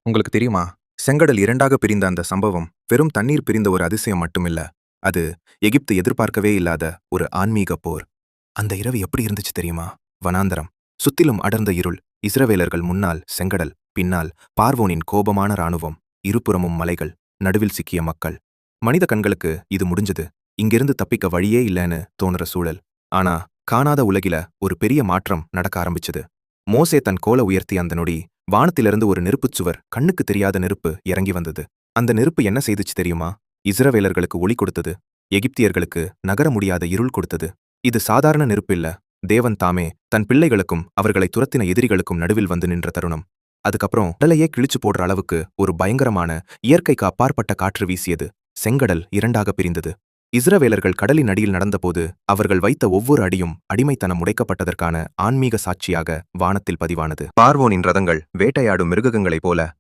உங்களுக்கு தெரியுமா? செங்கடல் இரண்டாக பிரிந்த அந்த சம்பவம் வெறும் தண்ணீர் பிரிந்த ஒரு அதிசயம் மட்டுமில்ல. அது எகிப்து எதிர்பார்க்கவே இல்லாத ஒரு ஆன்மீக போர். அந்த இரவு எப்படி இருந்துச்சு தெரியுமா? வனாந்தரம். சுத்திலும் அடர்ந்த இருள். இஸ்ரவேலர்கள் முன்னால் செங்கடல், பின்னால் பார்வோனின் கோபமான ராணுவம். இருபுறமும் மலைகள். நடுவில் சிக்கிய மக்கள். மனித கண்களுக்கு இது முடிஞ்சது. இங்கிருந்து தப்பிக்க வழியே இல்லைன்னு தோணுற சூழல். ஆனா, காணாத உலகில ஒரு பெரிய மாற்றம் நடக்க ஆரம்பிச்சது. மோசே தன் கோலை உயர்த்திய அந்த நொடி, வானத்திலிருந்து ஒரு நெருப்புச் சுவர், கண்ணுக்கு தெரியாத நெருப்பு இறங்கி வந்தது. அந்த நெருப்பு என்ன செய்துச்சு தெரியுமா? இஸ்ரவேலர்களுக்கு ஒளி கொடுத்தது. எகிப்தியர்களுக்கு நகர முடியாத இருள் கொடுத்தது. இது சாதாரண நெருப்பு இல்ல. தேவன் தாமே தன் பிள்ளைகளுக்கும் அவர்களை துரத்தின எதிரிகளுக்கும் நடுவில் வந்து நின்ற தருணம். அதுக்கப்புறம் கடலையே கிழிச்சு போடுற அளவுக்கு ஒரு பயங்கரமான, இயற்கைக்கு அப்பாற்பட்ட காற்று வீசியது. செங்கடல் இரண்டாக பிரிந்தது. இஸ்ரவேலர்கள் கடலின் அடியில் நடந்தபோது அவர்கள் வைத்த ஒவ்வொரு அடியும் அடிமைத்தனம் உடைக்கப்பட்டதற்கான ஆன்மீக சாட்சியாக வானத்தில் பதிவானது. பார்வோனின் ரதங்கள் வேட்டையாடும் மிருகங்களைப் போல